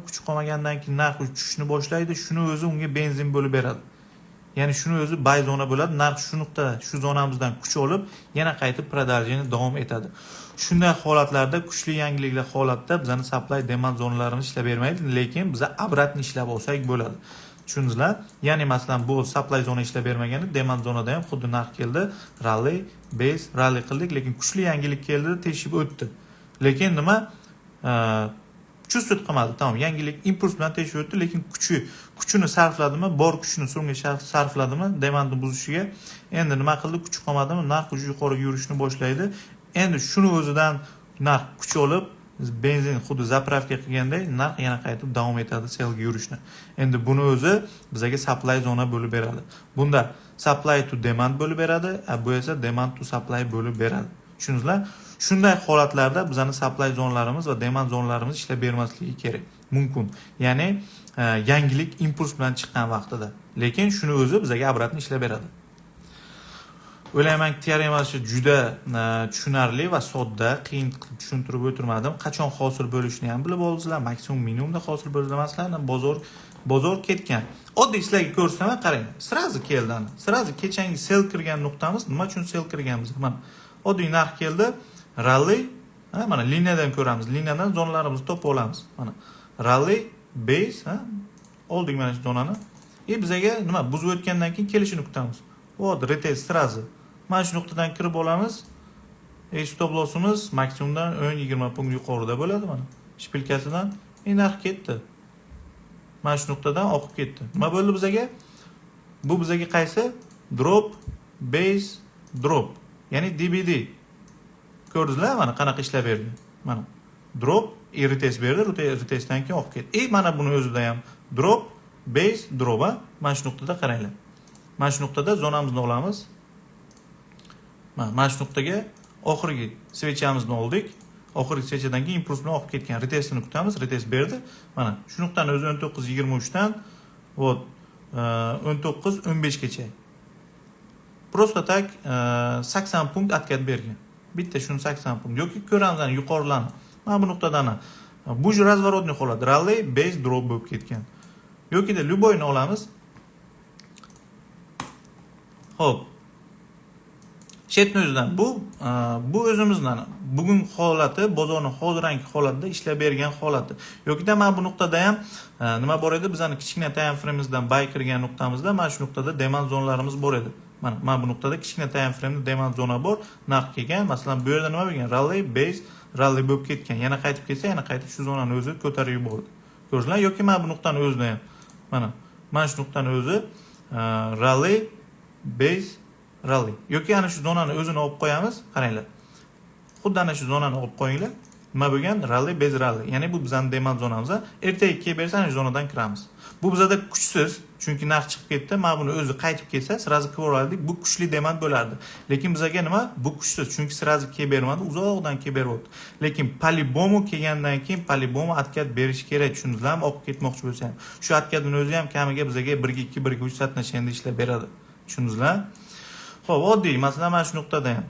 Kuchi qolmagandan keyin narx tushishni boshlaydi. Shuni o'zi unga benzin bo'lib beradi. Ya'ni shuni o'zi buy zona bo'ladi. Narx shu nuqtada, shu zonamizdan kuch olib, yana qaytib продажani davom etadi. Shunday holatlarda, kuchli yangiliklar holatda bizning supply demand zonalarimiz ishlab bermaydi, lekin biz obratni ishlab olsak bo'ladi. Tushundingizlar? Ya'ni masalan bu supply zona ishlab bermaganda, demand zonada ham xuddi narx keldi, rally, base, rally qildik, lekin kuchli yangilik keldi, teshib o'tdi. Lekin nima? Chustut qilmadi. Tamam, yangilik impuls bilan teshib o'tdi, lekin kuchini sarfladimi? Bor kuchini so'ngga sarfladimi? Demandni buzishiga. Endi nima qildi? Kuchi qolmadimi? Narx yuqoriga yurishni boshlaydi. Endi shuni o'zidan narx kuch olib, benzin xuddi zapravka qilganday narx yana qaytib davom etadi selga yurishni. Endi buni o'zi bizga supply zona bo'lib beradi. Bunda supply to demand bo'lib beradi, bu esa demand to supply bo'lib beradi. Tushundingizlar? Shunday holatlarda bizning supply zonalarimiz va demand zonalarimiz ishlab bermasligi kerak. Mumkin. Ya'ni yangilik impuls bilan chiqqan vaqtida. Lekin shuni o'zi bizga obratni ishlab beradi. O'ylayman, teoremasi juda tushunarli va sodda, qiyin qilib tushuntirib o'tirmadim. Qachon hosil bo'lishini ham bilib oldingizlar, maksimum minimumda hosil bo'ldi masalan, bozor ketgan. Oddiy sizlarga ko'rsataman, qarang. Sirazi keldi. Sirazi kechangi sell kirgan nuqtamiz, nima uchun sell kirganmiz? Mana oddiy narx keldi, rally, mana liniyadan ko'ramiz. Liniyadan zonalarimizni topib olamiz. Mana rally, base, oldik mana shu zonani. Bizaga nima buzib o'tgandan keyin kelishini kutamiz. Retest sirazi. Mana shu nuqtadan kirib olamiz. Stop lossimiz maksimumdan 10-20 punkt yuqorida bo'ladi mana. Shpilkasidan narx ketdi. Mana shu nuqtadan oqib ketdi. Nima bo'ldi bizaga? Bu bizaga qaysi? Drop, base, drop. Ya'ni DBD. Ko'rdingizlar mana qanaqa ishlab berdi. Mana drop, retest berdi, retestdan keyin oqib ketdi. Mana buni o'zida ham drop, base, drop. Mana shu nuqtada qaranglar. Mana shu nuqtada zonamizni olamiz. Mana shu nuqtaga oxirgi svechamizni oldik. Oxirgi svechadan keyin impuls bilan oqib ketgan retestini kutamiz. Retest berdi. Mana shu nuqtani o'zi 19.23 dan 19.15 gacha. Prosta tak 80 punkt atkat bergan. Bitta shuni 80 punkt yoki ko'ramiz yuqorilarni. Mana bu nuqtadan bu razворотный holat, rally, base, drop bo'lib ketgan. Yoki-da любойni olamiz. Xo'p. Chetni o'zidan bu o'zimizdan bugun holati, bozorning hozirgi holatida ishlab bergan holati. Yoki-da mana bu nuqtada ham nima bor edi? Bizning kichkina time frameimizdan buy kirgan nuqtamizda mana shu nuqtada demand zonalarimiz bor edi. Mana bu nuqtada kichkina time frame'da demand zona bor, narx kelgan. Masalan, bu yerda nima bo'lgan? Rally, base, rally bo'lib ketgan. Yana qaytib kelsa, yana qaytib shu zonani o'zi ko'tarib yubordi. Ko'rdingizlar? Yoki mana bu nuqtani o'zida ham mana shu nuqtani o'zi rally, base, rally. Yoki ana shu zonani o'zini olib qo'yamiz. Qaranglar. Xuddi ana shu zonani olib qo'yinglar. Nima bo'lgan? Rally, base, rally. Ya'ni bu bizning demand zonamiz. Ertaga kelib bersa, ana shu zonadan kiramiz. Bu bizda kuchsiz, chunki narx chiqib ketdi. Mana buni o'zi qaytib kelsa, sirazi kirib olardik. Bu kuchli demand bo'lardi. Lekin bizga nima? Bu kuchsiz, chunki sirazi kelib bermadi, uzoqdan kelib beribdi. Lekin polibomu kelgandan keyin polibomu atkat berish kerak, tushundingizlarmi? Olib ketmoqchi bo'lsa ham. Shu atkatning o'zi ham kamiga bizga 1-2, 1-3 satnashenda ishlab beradi. Tushundingizlar? Xo'p, oddiy, masalan, mana shu nuqtada ham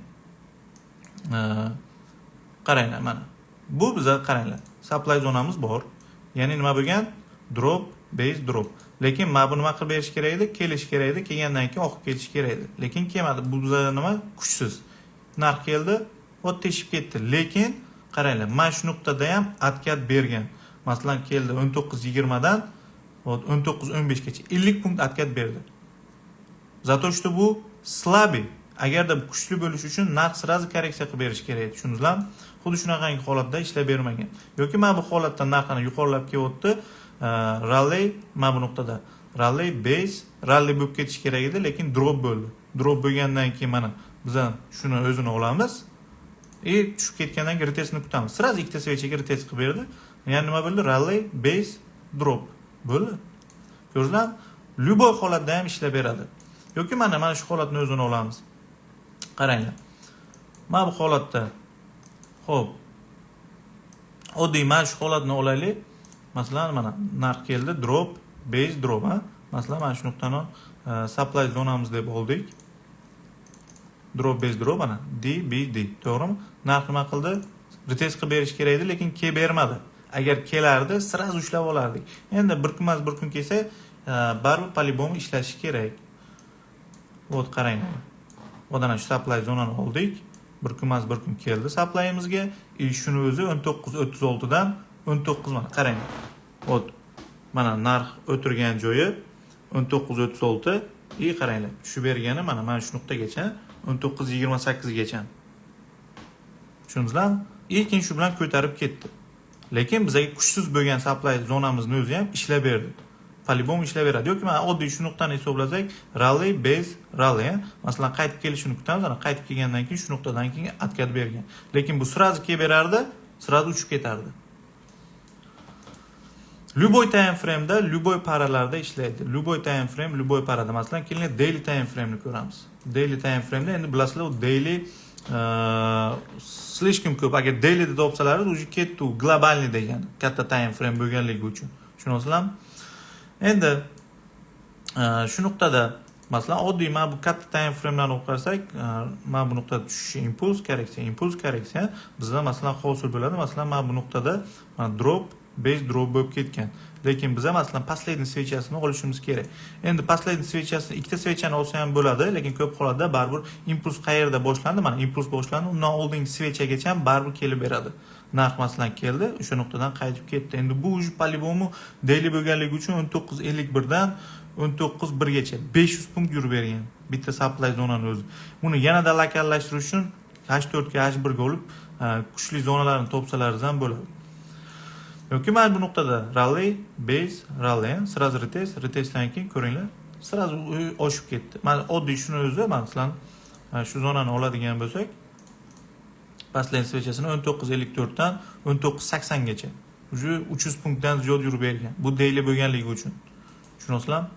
qaranglar mana. Bu bizga qaranglar. Supply zonamiz bor. Ya'ni nima bo'lgan? Drop, base, drop. Lekin mana bu nima qilib berish kerak edi? Kelish kerak edi. Kelgandan keyin oqib ketish kerak edi. Lekin kelmadi. Bu bizga nima? Kuchsiz. Narx keldi, teshib ketdi. Lekin qaranglar, mana shu nuqtada ham atkat bergan. Masalan, keldi 19.20 dan 19.15 gacha 50 punkt atkat berdi. Zato что bu слабый. Agarda kuchli bo'lish uchun narx sirazi korreksiya qilib berish kerak edi. Tushundingizlarmi? Xuddi shunaqangi holatda ishlab bermagan. Yoki mana bu holatda narxini yuqorilab kelyapti. Rally mana bu nuqtada rally, base, rally bo'lib ketish kerak edi, lekin drop bo'ldi. Drop bo'lgandan keyin mana biz shuni o'zini olamiz. Tushib ketgandan keyin retestni kutamiz. Sirazi ikkita svechaga retest qilib berdi. Ya'ni nima bo'ldi? Rally, base, drop bo'ldi. Ko'rdingizlarmi? Любой holatda ham ishlab beradi. Yoki mana shu holatni o'zini olamiz. Qaranglar. Mana bu holatda. Xo'p. Oddiy mana shu holatni olaylik. Masalan, mana narx keldi, drop, base, drop, Masalan, mana shu nuqtani supply zonamiz deb oldik. Drop, base, drop, mana DBD, to'g'rimi? Narx nima qildi? Retest qilib berish kerak edi, lekin kelib bermadi. Agar kelardi, sirazi ushlab olardik. Endi bir kun kelsa, baribir polibomi ishlashi kerak. Qaranglar. Mana shu supply zonani oldik. Bir kun keldi supplyimizga. Shuni o'zi 19.36 dan 19 mana qaranglar. Mana narx o'tirgan joyi 19.36. Qaranglar. Tushib bergani mana shu nuqtagacha 19.28 gacha. Tushundingizlarmi? Keyin shu bilan ko'tarib ketdi. Lekin bizga kuchsiz bo'lgan supply zonamizni o'zi ham ishlab berdi. Polibom ishlab beradi. Yoki mana oddiy shu nuqtani hisoblasak, rally, base, rally. Masalan, qaytib kelishini kutamiz. Qaytib kelgandan keyin shu nuqtadan keyin atkat bergan. Lekin bu sirazi kelib berardi, sirazi uchib ketardi. Любой time frame'da, любой paralarda ishlaydi. Любой time frame, любой parada. Masalan, keling daily time frame'ni ko'ramiz. Daily time frame'da endi bilasizlar, u daily слишком ko'p. Agar daily deb topsalaringiz, уже ketdi, globalniy degan, katta time frame bo'lganligi uchun. Tushunasizlarmi? Endi shu nuqtada masalan oddiy mana bu katta time frame'larni o'qib qarasak, mana bu nuqtada tushish impuls korreksiya bizda masalan hosil bo'ladi. Masalan, mana bu nuqtada drop, base, drop bo'lib ketgan. Lekin biz masalan последний svechasini olishimiz kerak. Endi последний svechasini ikkita svechani olsa ham bo'ladi, lekin ko'p holatda baribir impuls qayerda boshlandi? Mana impuls boshlandi, undan oldingi svechagacha ham baribir kelib beradi. Narx masalan keldi, o'sha nuqtadan qaytib ketdi. Endi bu polibomi daily bo'lganligi uchun 19.51 dan 19 gacha 500 punkt yurib bergan bitta supply zonani o'zi. Buni yanada lokallashtirish uchun H4 ga H1 ga olib kuchli zonalarni topsalar ham bo'ladi. Yoki mana bu nuqtada rally, base, rally, sразу retestdan keyin ko'ringlar, sразу oshib ketdi. Mana oddiy shuni o'zi, masalan, shu zonani oladigan bo'lsak, pastlayn svechasini 19.54 dan 19.80 gacha. Уже 300 punktdan ziyod yurib bergan. Bu daily bo'lganligi uchun. Tushunasizlarmi?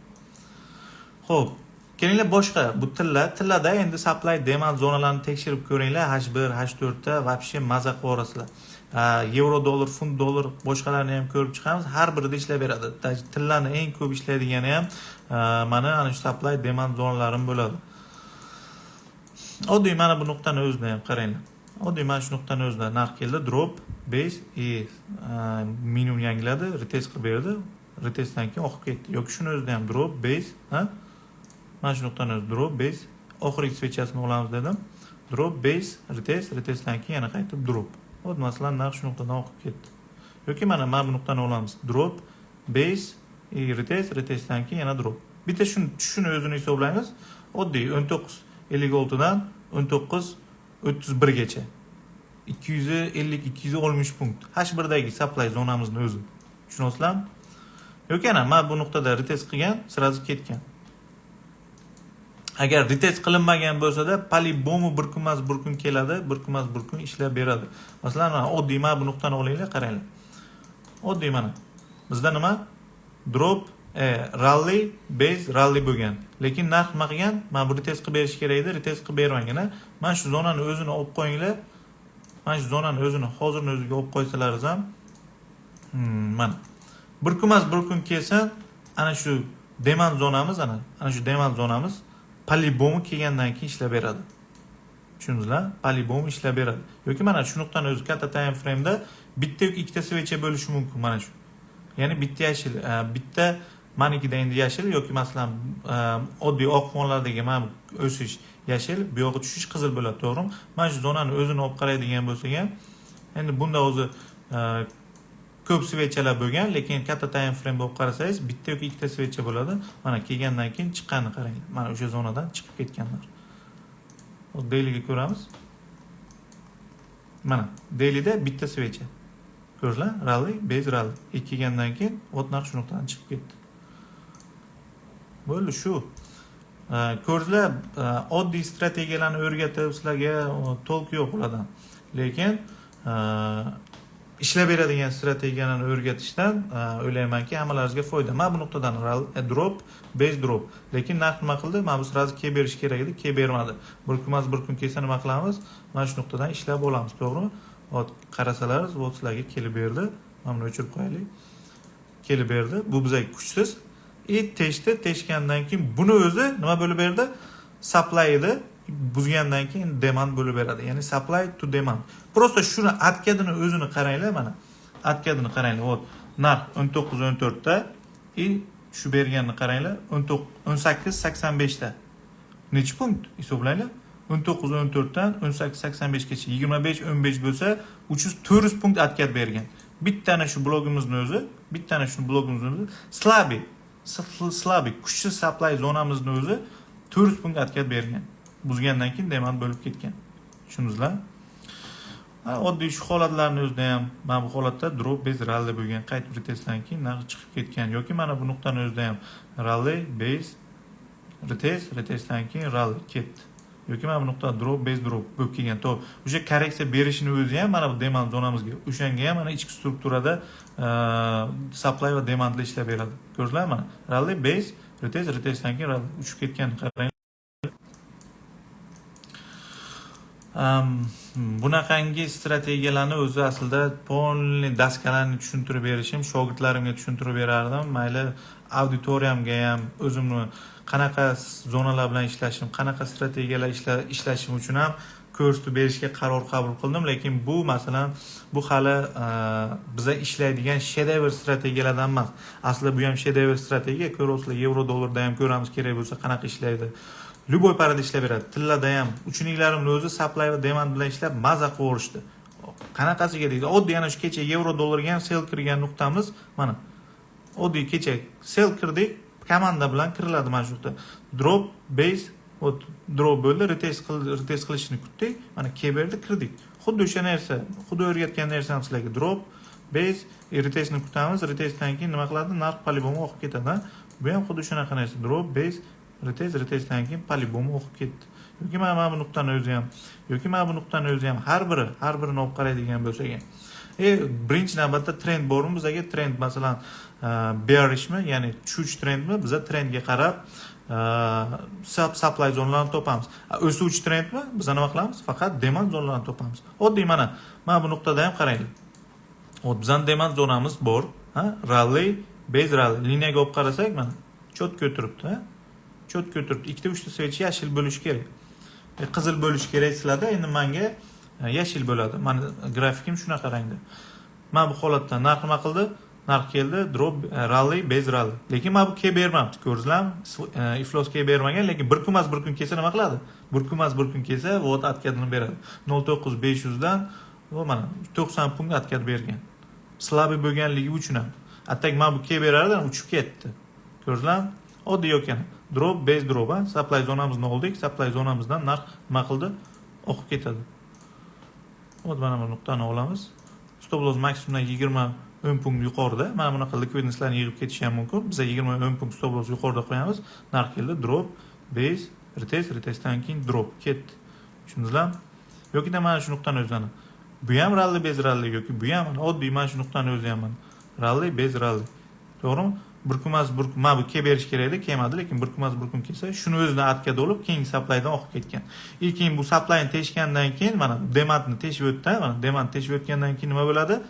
Xo'p, kelinglar boshqa bu tillarda endi supply demand zonalarini tekshirib ko'ringlar. H1, H4 da вообще maza qilasizlar. Yevro, dollar, funt, dollar boshqalarni ham ko'rib chiqamiz. Har birida ishlab beradi. Tillarni eng ko'p ishlaydigani ham mana shu supply demand zonalari bo'ladi. Oddiy mana bu nuqtani o'zida ham qaranglar. Oddiy mana shu nuqtani o'zida narx keldi, drop, base, minimum yangiladi, retest qilib berdi. Retestdan keyin oqib ketdi. Yoki shuni o'zida ham drop, base, mana shu nuqtani o'zida drop, base, oxirgi svechasini olamiz dedim. Drop, base, retestdan keyin yana qaytib drop. Hozir masalan narx shu nuqtadan oqib ketdi. Yoki mana bu nuqtani olamiz. Drop, base, retestdan keyin yana drop. Bitta shuni o'zini hisoblaymiz. Oddiy 19.56 dan 19.31 gacha. 250-260 punkt. H1 dagi supply zonamizni o'zi. Tushunasizlarmi? Yoki ana mana bu nuqtada retest qilgan, sразу ketgan. Agar retest qilinmagan bo'lsa-da, polibomu bir kun keladi, bir kun ishlab beradi. Masalan, oddiy mana bu nuqtani olinglar, qaranglar. Oddiy mana. Bizda nima? Drop, rally, base, rally bo'lgan. Lekin narx nima qilgan? Mana bu retest qilib berish kerak edi, retest qilib bermagan. Mana shu zonani o'zini olib qo'yinglar. Mana shu zonani o'zini hozirning o'ziga olib qo'ysalaringiz ham mana bir kun kelsa, ana shu demand zonamiz, ana shu demand zonamiz polibomu kelgandan keyin ishlab beradi. Tushundingizlar? Polibom ishlab beradi. Yoki mana shu nuqtani o'zi katta time frame da bitta yoki ikkita svecha bo'lishi mumkin mana shu. Ya'ni bitta yashil, bitta manikida endi yashil yoki masalan oddiy oq fonlardagi mana o'sish yashil, bu yog'i tushish qizil bo'ladi, to'g'rimi? Mana shu zonani o'zini olib qaraydigan bo'lsak ham, endi bunda o'zi ko'p svechalar bo'lgan, lekin katta time frame bo'lib qarasangiz, bitta yoki ikkita svecha bo'ladi. Mana kelgandan keyin chiqqanini qaranglar. Mana o'sha zonadan chiqib ketganlar. Hozir dailyga ko'ramiz. Mana dailyda bitta svecha. Ko'rlar, rally, base, rally. Kelgandan keyin ot narx shu nuqtadan chiqib ketdi. Bo'ldi shu. Ko'rlar, oddiy strategiyalarni o'rgatib sizlarga to'liq yo'q ulardan. Lekin ishlab beradigan strategiyalarni o'rgatishdan o'ylaymanki hammalaringizga foyda. Mana bu nuqtadan drop, base drop. Lekin narx nima qildi? Mana bu sразу kelib berish kerak edi, kelib bermadi. Bir kun kelsa nima qilamiz? Mana shu nuqtadan ishlab olamiz, to'g'rimi? Hozir qarasalaringiz, bu sizlarga kelib berdi. Mana buni o'chirib qo'yaylik. Kelib berdi. Bu bizga kuchsiz. Teshgandan keyin buni o'zi nima bo'lib berdi? Supply edi. Buzgandan keyin demand bo'lib beradi. Ya'ni supply to demand. Prosta shuni atkadini o'zini qaranglar mana. Atkadini qaranglar. Hop, narx 19.14 da shu berganini qaranglar 18.85 da. Necha punkt hisoblanglar? 19.14 dan 18.85 gacha 25.15 bo'lsa 300-400 punkt atkad bergan. Bittani shu blogimizni o'zi, slabi kuchsiz supply zonamizni o'zi 400 punkt atkad bergan. Buzgandan keyin demand bo'lib ketgan. Tushundingizlar? Oddiy shu holatlarni o'zida ham mana bu holatda drop, base, rally bo'lgan. Qaytib retestdan keyin narx chiqib ketgan yoki mana bu nuqtani o'zida ham rally, base, retestdan keyin rally ketdi. Yoki mana bu nuqtada drop, base, drop bo'lib kelgan. To'g'ri. O'sha korreksiya berishini o'zi ham mana bu demand zonamizga, o'shanga ham mana ichki strukturada supply va demandlar ishlab beradi. Ko'rdingizlarmi? Mana rally, base, retestdan keyin rally uchib ketgan. Qarang. Bunaqangi strategiyalarni o'zi aslida polni daskalarni tushuntirib berishim, shogirdlarimga tushuntirib berardim. Mayli auditoriyamga ham o'zimni qanaqa zonalar bilan ishlashim, qanaqa strategiyalar ishlashim uchun ham ko'rsatib berishga qaror qabul qildim. Lekin bu masalan bu hali biza ishlaydigan shedevr strategiyalardan emas. Aslida bu ham shedevr strategiya. Ko'rasizlar, yevro dollarda ham ko'ramiz, kerak bo'lsa qanaqa ishlaydi. Любой parada ishlab beradi. Tillarda ham uchinliklarimni o'zi supply va demand bilan ishlab maza qilib qanaqasiga deydi? Oddiy yana shu kecha yevro dollarga ham sell kirgan nuqtamiz mana. Oddiy kecha sell kirdik, komanda bilan kiriladi mana shu yerda. Drop, base, drop bo'ldi, retest qilishini kutdik. Mana keyboardga kirdik. Xuddi o'sha narsa, xuddi o'rgatgan narsani sizlarga drop, base, retestni kutamiz. Retestdan keyin nima qiladi? Narx polibomi o'qib ketadi. Bu ham xuddi shunaqa narsa. Drop, base, retestdan keyin polibomi o'qib ketdi. Yoki mana bu nuqtani o'zi ham, har birini olib qaraydigan bo'lsak ham. Birinchi navbatda trend bormi? Bizga trend masalan bearishmi, ya'ni tushish trendmi? Biz trendga qarab supply zonalarni topamiz. O'suvchi trendmi? Biz nima qilamiz? Faqat demand zonalarini topamiz. Oddiy mana bu nuqtada ham qaraylik. Bizning demand zonamiz bor, rally, base rally. Liniyaga olib qarasak, mana cho'tga o'tiribdi, cho'tga o'tiribdi. 2-3 ta switch yashil bo'lishi kerak. Qizil bo'lishi kerak sizlarda. Endi menga yashil bo'ladi. Mana grafikim shunaqa rangda. Mana bu holatda narx nima qildi? Narx keldi, drop, rally, base rally. Lekin mana bu key bermabdi. Ko'rdingizlarmi? Iflos key bermagan, lekin bir kun kelsa nima qiladi? Bir kun kelsa, vot atkadini beradi. 0.9500 dan mana 90 punkt atkad bergan. Slabi bo'lganligi uchun ham. Atak mana bu key berardan uchib ketdi. Ko'rdingizlarmi? Oddiy ekan. Drop, base drop, supply zonamizni oldik. Supply zonamizdan narx nima qildi? Oqib ketadi. Mana bu nuqtani olamiz. Stop loss maksimumdan 20 punkt yuqorida. Mana bunaqa likvidnesslarni yig'ib ketishi ham mumkin. Biz 20 punkt stop loss yuqorida qo'yamiz. Narx keldi, drop, base, retestdan keyin drop ketdi. Tushundingizlarmi? Yoki mana shu nuqtani o'zini. Bu ham rally, base rally yoki bu ham oddiy mana shu nuqtani o'zi ham rally, base rally. To'g'rimi? Bir kun mana bu key berish kerak edi, kelmadi, lekin bir kun kelsa, shuni o'zidan atkada olib, keyingi supplydan oqib ketgan. Keyin bu supplyni teshgandan keyin mana demandni teshib o'tdi, mana demand teshib o'tgandan keyin nima bo'ladi?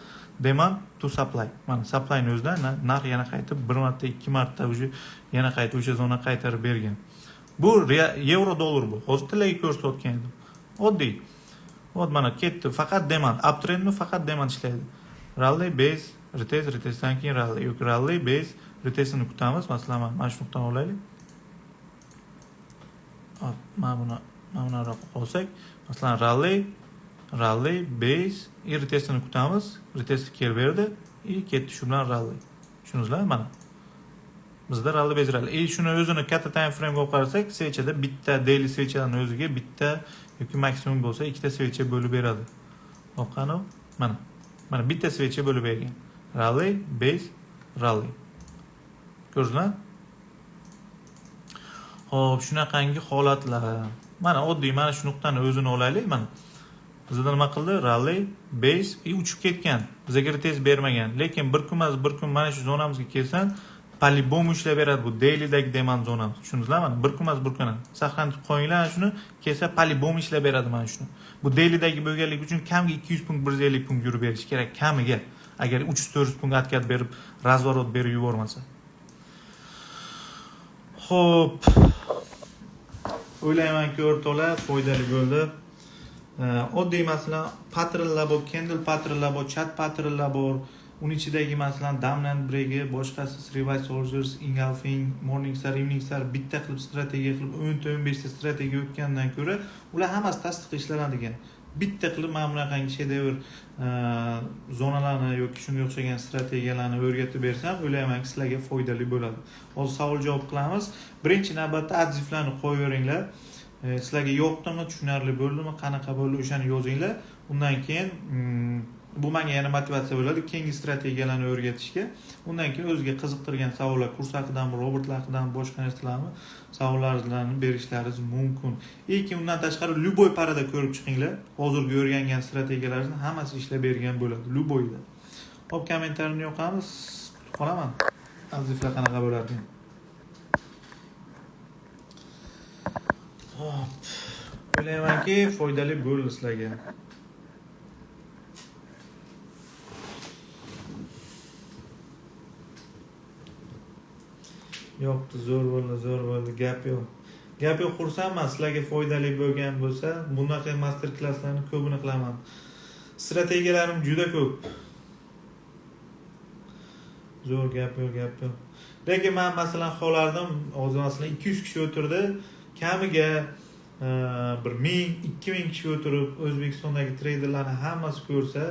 Demand to supply. Mana supplyni o'zidan narx yana qaytib 1 marta, 2 marta yana qaytib o'sha zona qaytarib bergan. Bu yevro dollar bu. Hozir tilagi ko'rsatgan edim. Oddiy. Mana ketdi, faqat demand, uptrendmi faqat demand ishlaydi. Rally, base, retestdan keyin rally, yoki rally, base, retestni kutamiz. Masalan, mana shu nuqtani olaylik. Mana buni olsak, masalan, rally, base, retestni kutamiz. Retest kelib berdi, ketdi shu bilan rally. Tushundingizlarmi? Mana bizda rally, base rally. Shuni o'zini katta time frame ga olib qarasak, switchda bitta daily switchdan o'ziga bitta yoki maksimum bo'lsa ikkita switch bo'lib beradi. Oqani mana bitta switch bo'lib bergan. Rally, base, rally. Ko'rdingizlar? Xo'p, shunaqangi holatlar. Mana oddiy mana shu nuqtani o'zini olaylik. Mana bizda nima qildi? Rally, base uchib ketgan. Bizga retest bermagan. Lekin bir kun mana shu zonamizga kelsan, polibom ishlab beradi bu dailydagi demand zonamiz. Tushundingizlar? Mana bir kun saqlanib qo'yinglar shuni, kelsa polibom ishlab beradi mana shuni. Bu dailydagi bo'lganligi uchun kamga 200 punkt, 150 punkt yurib berish kerak kamiga. Agar 300-400 punkt atkad berib, razvorot berib yubormasa. Xo'p. O'ylaymanki, o'rtoqlar foydali bo'ldi. Oddiy masalan, patternlar bor, candle patternlar bor, chat patternlar bor. Uning ichidagi masalan dominant break'i, boshqasi reverse orders, engulfing, morning star, evening star bitta qilib strategiya qilib 10-15 ta strategiya o'tgandan ko'ra, ular hammasi tasdiq ishlanadigan. Bitta qilib mana bunaqangi shedevr zonalarni yoki shunga o'xshagan strategiyalarni o'rgatib bersam, o'ylaymanki sizlarga foydali bo'ladi. Hozir savol javob qilamiz. Birinchi navbatda adsiflarni qo'yaveringlar. Sizlarga yoqdimi, tushunarli bo'ldimi, qanaqa bo'ldi o'shani yozinglar. Undan keyin bu menga yana motivatsiya bo'ladi keyingi strategiyalarni o'rgatishga. Undan keyin o'zga qiziqtirgan savollar, kurs haqidan, robotlar haqidan, boshqa narsalarni savollaringizni berishlaringiz mumkin. Lekin undan tashqari любой parada ko'rib chiqinglar. Hozirgi o'rgangan strategiyalaringizni hammasi ishlab bergan bo'ladi, любойda. Hop, kommentarni yoqamiz. Qolaman. Aziflar qanaqa bo'lardi? Hop. O'ylaymanki, foydali bo'ldi sizlarga. Yo'qdi, zo'r bo'ldi, gap yo'q. Gap yo'q, xursandman. Sizlarga foydali bo'lgan bo'lsa, bunaqa master klasslarni ko'pini qilaman. Strategiyalarim juda ko'p. Zo'r gap yo'q. Lekin men masalan xolardim, hozir masalan 200 kishi o'tirdi, kamiga 1000, 2000 kishi o'tirib O'zbekistondagi treyderlarni hammasi ko'rsa,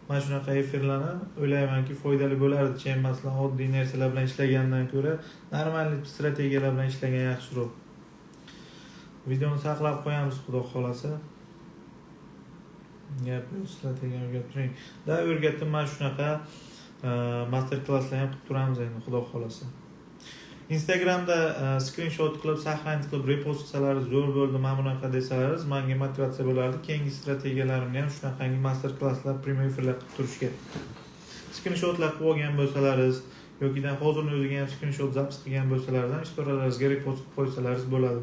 mana shunaqa efirlarni o'ylaymanki foydali bo'lardi. Chem masalan oddiy narsalar bilan ishlagandan ko'ra normal strategiyalar bilan ishlagan yaxshiroq. Videoni saqlab qo'yamiz, xudo xolasa. Gap strategiya o'rgatib da o'rgatdim mana shunaqa master klasslar ham qilib turamiz endi, xudo xolasa. Instagramda screenshot qilib, saqlanib qilib repost qilsalaringiz zo'r bo'ldi, mana bunaqa desalaringiz menga motivatsiya bo'lardi. Keyingi strategiyalarimni ham shunaqangi master klasslar, primo efirlar qilib turishga. Screenshotlar qilib olgan bo'lsalaringiz yoki hozirning o'ziga ham screenshot zapis qilgan bo'lsalaringiz ham storylaringizga repost qilib qo'ysalaringiz bo'ladi.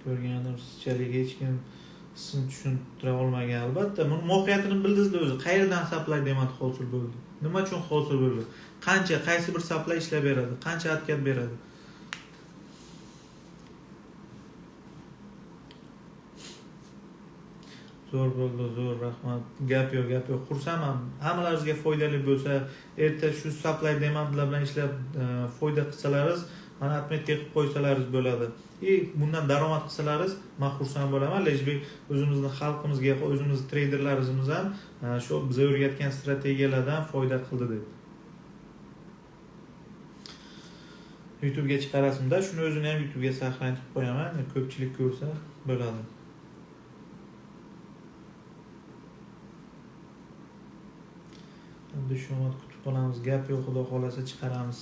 Ko'rganimizchalik hech kim sizni tushuntira olmagan albatta. Buni mohiyatini bildingizlar o'zi. Qayerdan supply demand hosil bo'ldi? Nima uchun hosil bo'ldi? Qancha, qaysi bir supply ishlab beradi? Qancha adkat beradi? Zo'r bo'ldi, zo'r, rahmat. Gap yo'q. Xursandman. Hammalaringizga foydali bo'lsa, erta shu supply demandlar bilan ishlab foyda qilsalaringiz, mana atmetga qilib qo'ysalaringiz bo'ladi. Bundan daromad qilsalaringiz, men xursand bo'laman. Lejbek o'zimizning xalqimizga, o'zimizning treyderlarimiz ham shu biz o'rgatgan strategiyalardan foyda qildi deb. YouTube'ga chiqarasimda, shuni o'zini ham YouTube'ga saqlanib qo'yaman, ko'pchilik ko'rsa bo'ladi. Endi shu omad kutib qolamiz. Gap yo'q, xudo xolasa chiqaramiz.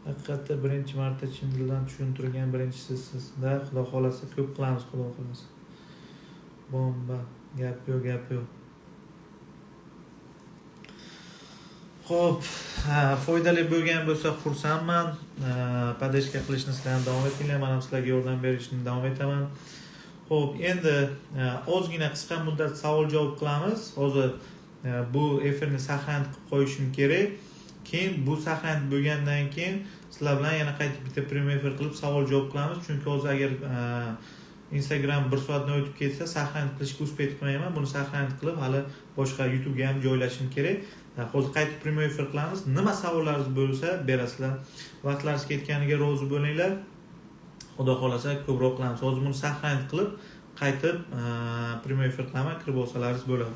Haqiqatda birinchi marta chin dildan tushuntirgan birinchisi sizda. Xudo xolasa ko'p qilamiz, xudo xolasa. Bomba. Gap yo'q. Xo'p, foydali bo'lgan bo'lsa xursandman. Podashka qilishni sizlar davom etinglar, men ham sizlarga yordam berishni davom etaman. Xo'p, endi ozgina qisqa muddat savol-javob qilamiz. Hozir bu efirni saqlanib qo'yishim kerak. Keyin bu saqlanib bo'lgandan keyin sizlar bilan yana qaytib bitta primo efir qilib savol-javob qilamiz. Chunki hozir agar Instagram 1 soatdan o'tib ketsa, saqlanib qilishga uspet qilmayman. Buni saqlanib qilib hali boshqa YouTube'ga ham joylashim kerak. Hozir qaytib primo efir qilamiz. Nima savollaringiz bo'lsa berasizlar. Vaqtlaringiz ketganiga rozi bo'linglar. Xudo xolasa ko'proq qilamiz. Hozir buni saqlanib qilib qaytib primo efir qilaman, kirib olsalaringiz bo'ladi.